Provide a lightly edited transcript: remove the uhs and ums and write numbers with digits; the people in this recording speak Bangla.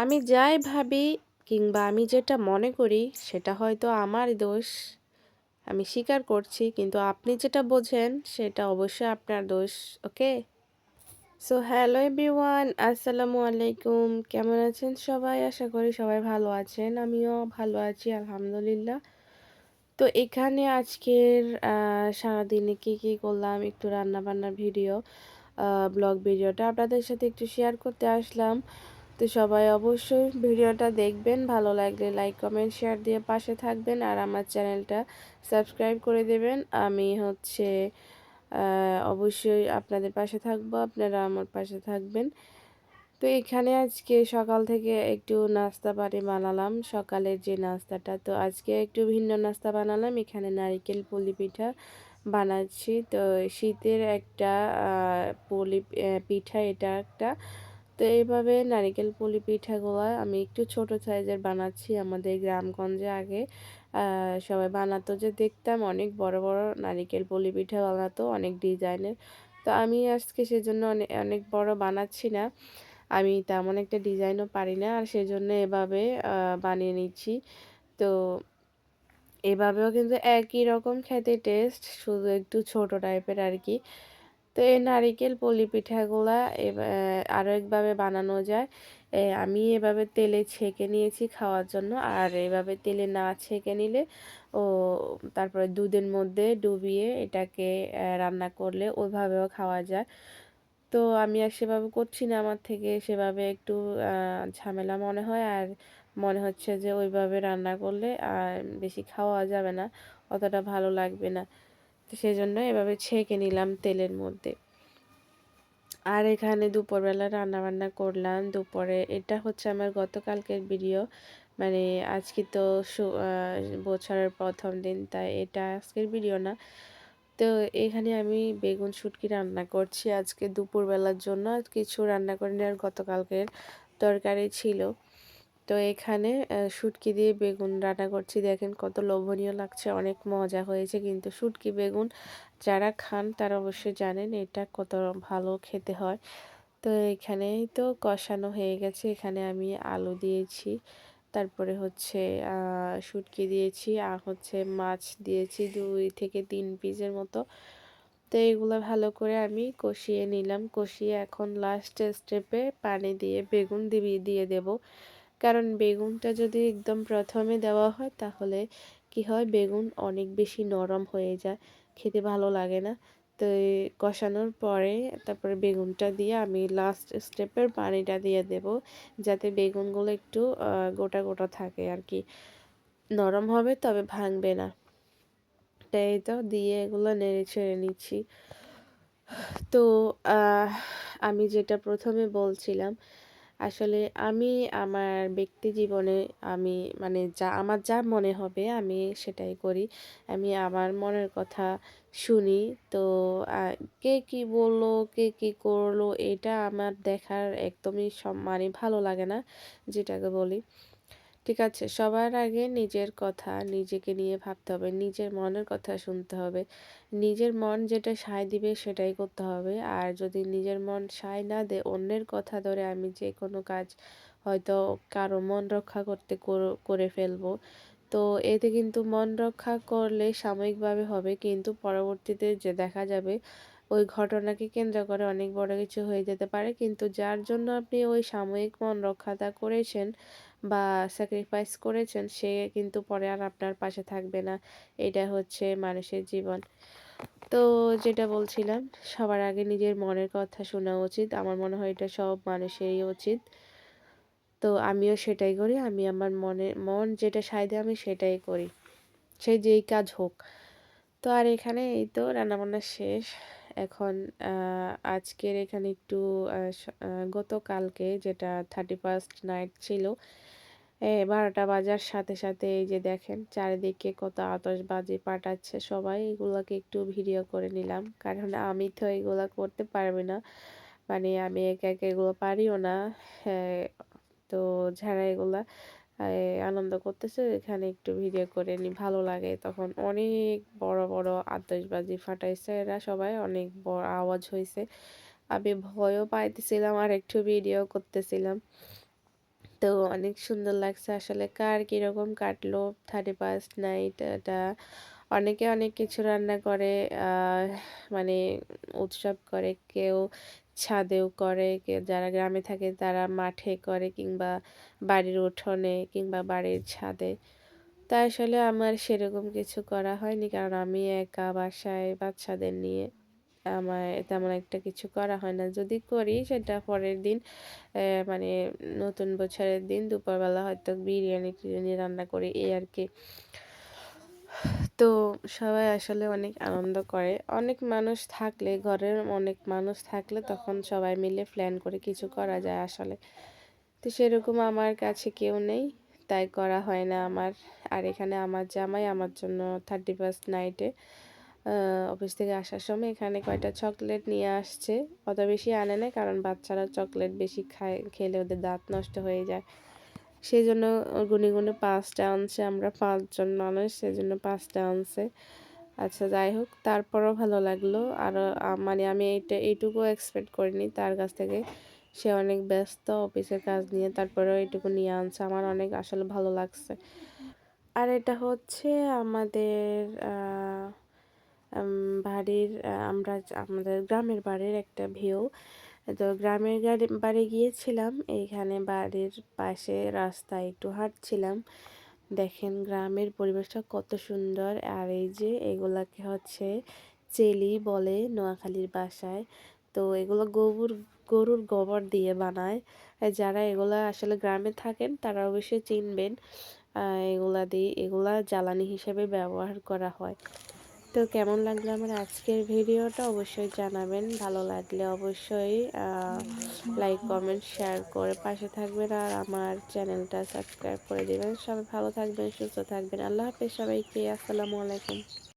আমি যাই ভাবি কিংবা আমি যেটা মনে করি সেটা হয়তো আমার দোষ। আমি স্বীকার করছি। কিন্তু আপনি যেটা বোঝেন সেটা অবশ্যই আপনার দোষ। ওকে? সো হ্যালো এভরিওয়ান, আসসালামু আলাইকুম। কেমন আছেন সবাই? আশা করি সবাই ভালো আছেন। আমিও ভালো আছি আলহামদুলিল্লাহ। তো এখানে আজকের সারাদিনে কি করলাম একটু রান্নাবান্নার ভিডিও, ব্লগ ভিডিওটা আপনাদের সাথে একটু শেয়ার করতে আসলাম। তো সবাই অবশ্যই ভিডিওটা দেখবেন, ভালো লাগলে লাইক কমেন্ট শেয়ার দিয়ে পাশে থাকবেন আর আমার চ্যানেলটা সাবস্ক্রাইব করে দেবেন। আমি অবশ্যই আপনাদের পাশে থাকবো, আপনারা আমার পাশে থাকবেন। তো এখানে আজকে সকাল থেকে একটু নাস্তা পানি বানালাম, সকালের যে নাস্তাটা। তো আজকে একটু ভিন্ন নাস্তা বানালাম। এখানে নারিকেল পুলি পিঠা বানাচ্ছি। তো শীতের একটা পুলি পিঠা এটা একটা। তো এইভাবে নারিকেল পুলি পিঠাগুলো আমি একটু ছোট সাইজের বানাচ্ছি। আমাদের গ্রামগঞ্জে আগে সবাই বানাতো, যে দেখতাম অনেক বড় বড় নারিকেল পুলি পিঠা বানাতো, অনেক ডিজাইনের। তো আমি আজকে সেজন্য অনেক অনেক বড় বানাচ্ছি না। আমি তেমন একটা ডিজাইনও পারি না, আর সেজন্য এভাবে বানিয়ে নিচ্ছি। তো এভাবেও কিন্তু একই রকম খেতে টেস্ট, শুধু একটু ছোট টাইপের আর কি। তো এই নারিকেল পুলি পিঠাগুলা আরও একভাবে বানানো যায়। আমি এভাবে তেলে ছেঁকে নিয়েছি খাওয়ার জন্য, আর এভাবে তেলে না ছেঁকে নিলে ও তারপরে দুধের মধ্যে ডুবিয়ে এটাকে রান্না করলে ওইভাবেও খাওয়া যায়। তো আমি আর সেভাবে করছি না, আমার থেকে সেভাবে একটু ঝামেলা মনে হয়, আর মনে হচ্ছে যে ওইভাবে রান্না করলে বেশি খাওয়া যাবে না, অতটা ভালো লাগবে না। তো সেজন্য এভাবে ছেঁকে নিলাম তেলের মধ্যে। আর এখানে দুপুরবেলা রান্নাবান্না করলাম। দুপুরে এটা হচ্ছে আমার গতকালকের ভিডিও, মানে আজকে তো বছরের প্রথম দিন, তাই এটা আজকের ভিডিও না। তো এখানে আমি বেগুন শুটকি রান্না করছি আজকে দুপুরবেলার জন্য। কিছু রান্না করিনি, আর গতকালকের তরকারি ছিল। তো এখানে শুটকি দিয়ে বেগুন রান্না করছি। দেখেন কত লোভনীয় লাগছে, অনেক মজা হয়েছে। কিন্তু শুটকি বেগুন যারা খান তারা অবশ্যই জানেন এটা কত ভালো খেতে হয়। তো এখানেই তো কষানো হয়ে গেছে। এখানে আমি আলু দিয়েছি, তারপরে হচ্ছে শুটকি দিয়েছি, আর হচ্ছে মাছ দিয়েছি 2 থেকে 3 পিসের মতো। তো এগুলো ভালো করে আমি কষিয়ে নিলাম। কষিয়ে এখন লাস্ট স্টেপে পানি দিয়ে বেগুন দিয়ে দেব। কারণ বেগুনটা যদি একদম প্রথমে দেওয়া হয় তাহলে কি হয়, বেগুন অনেক বেশি নরম হয়ে যায়, খেতে ভালো লাগে না। তো এই কষানোর পরে তারপরে বেগুনটা দিয়ে আমি লাস্ট স্টেপের পানিটা দিয়ে দেব, যাতে বেগুনগুলো একটু গোটা গোটা থাকে আর কি, নরম হবে তবে ভাঙবে না। তাই এই তো দিয়ে এগুলো নেড়ে ছেড়ে নিচ্ছি। তো আহ, আমি যেটা প্রথমে বলছিলাম, আসলে আমি আমার ব্যক্তি জীবনে আমি মানে আমার যা মনে হবে আমি সেটাই করি। আমি আমার মনের কথা শুনি। তো কে কি বললো, কে কি করলো, এটা আমার দেখার একদমই মানে ভালো লাগে না, যেটাকে বলি। ঠিক আছে, সবার আগে নিজের কথা নিজেকে নিয়ে ভাবতে হবে, নিজের মনের কথা শুনতে হবে। নিজের মন যেটা সায় দিবে সেটাই করতে হবে। আর যদি নিজের মন সায় না দেয়, অন্যের কথা ধরে আমি যে কোনো কাজ হয়তো কারো মন রক্ষা করতে করে ফেলবো। তো এতে কিন্তু মন রক্ষা করলে সাময়িকভাবে হবে, কিন্তু পরবর্তীতে যে দেখা যাবে ওই ঘটনাকে কেন্দ্র করে অনেক বড় কিছু হয়ে যেতে পারে। কিন্তু যার জন্য আপনি ওই সাময়িক মন রক্ষাটা করেছেন বা স্যাক্রিফাইস করেছেন, সে কিন্তু পরে আর আপনার পাশে থাকবে না। এটা হচ্ছে মানুষের জীবন। তো যেটা বলছিলাম, সবার আগে নিজের মনের কথা শোনা উচিত। আমার মনে হয় এটা সব মানুষেরই উচিত। তো আমিও সেটাই করি। আমি আমার মন যেটা সায় দেয় আমি সেটাই করি, সে যেই কাজ হোক। তো আর এখানে এই তো রান্নাবান্না শেষ। এখন আজকের এখানে একটু গতকালকে যেটা 31st নাইট ছিল, 12টা বাজার সাথে সাথে এই যে দেখেন চারিদিকে কত আতশবাজি ফাটাচ্ছে সবাই, এগুলোকে একটু ভিডিও করে নিলাম। কারণ আমি তো এগুলো করতে পারবো না, মানে আমি একা একা এগুলো পারিও না। হ্যাঁ, তো যারা এগুলা আনন্দ করতেছে এখানে একটু ভিডিও করে নি, ভালো লাগে। তখন অনেক বড় বড় আতশবাজি ফাটাইছে এরা সবাই, অনেক বড় আওয়াজ হয়েছে। আমি ভয়ও পাইতেছিলাম আর একটু ভিডিও করতেছিলাম। তো অনেক সুন্দর লাগছে আসলে। কার কিরকম কাটলো 31st নাইট এটা। অনেকে অনেক কিছু রান্না করে, মানে উৎসব করে, কেউ ছাদেও করে, কেউ যারা গ্রামে থাকে তারা মাঠে করে কিংবা বাড়ির উঠোনে কিংবা বাড়ির ছাদে। তা আসলে আমার সেরকম কিছু করা হয়নি, কারণ আমি একা বাসায় বাচ্চাদের নিয়ে আমার তেমন একটা কিছু করা হয় না। যদি করি সেটা পরের দিন, মানে নতুন বছরের দিন দুপুরবেলা হয়তো বিরিয়ানি-টিরিয়ানি রান্না করি এই আরকি। তো সবাই আসলে অনেক আনন্দ করে। অনেক মানুষ থাকলে, ঘরের অনেক মানুষ থাকলে তখন সবাই মিলে প্ল্যান করে কিছু করা যায় আসলে। তো সেরকম আমার কাছে কেউ নেই, তাই করা হয় না আমার। আর এখানে আমার জামাই আমার জন্য 31st নাইটে অফিস থেকে আসার সময় এখানে কয়টা চকলেট নিয়ে আসছে। অত বেশি আনে নাই, কারণ বাচ্চারা চকলেট বেশি খায়, খেলে ওদের দাঁত নষ্ট হয়ে যায়। সেজন্য গুনে, গুনে ৫ টা আনছে। আমরা ৫ জন মানুষ, সেজন্য ৫ টা আনছে। আচ্ছা যাই হোক, তারপরও ভালো লাগলো। আরও মানে আমি এইটুকু এক্সপেক্ট করিনি তার কাছ থেকে। সে অনেক ব্যস্ত অফিসের কাজ নিয়ে, তারপরেও এইটুকু নিয়ে আনছে। আমার অনেক আসলে ভালো লাগছে। আর এটা হচ্ছে আমাদের আ আম বাড়ির, আমাদের গ্রামের বাড়ির একটা ভিউ। তো গ্রামের বাড়ি গিয়েছিলাম। এইখানে বাড়ির পাশে রাস্তায় একটু হাঁটছিলাম। দেখেন গ্রামের পরিবেশটা কত সুন্দর। আর এই যে এগুলাকে হচ্ছে চেলি বলে নোয়াখালীর ভাষায়। তো এগুলো গরুর গোবর দিয়ে বানায়। যারা এগুলা আসলে গ্রামে থাকেন তারা অবশ্যই চিনবেন। এগুলা জ্বালানি হিসেবে ব্যবহার করা হয়। তো কেমন লাগলো আমার আজকের ভিডিওটা অবশ্যই জানাবেন। ভালো লাগলে অবশ্যই লাইক, কমেন্ট, শেয়ার করে পাশে থাকবেন। আর আমার চ্যানেলটা সাবস্ক্রাইব করে দিবেন। সবাই ভালো থাকবেন, সুস্থ থাকবেন। আল্লাহ হাফেজ সবাইকে। আসসালামু আলাইকুম।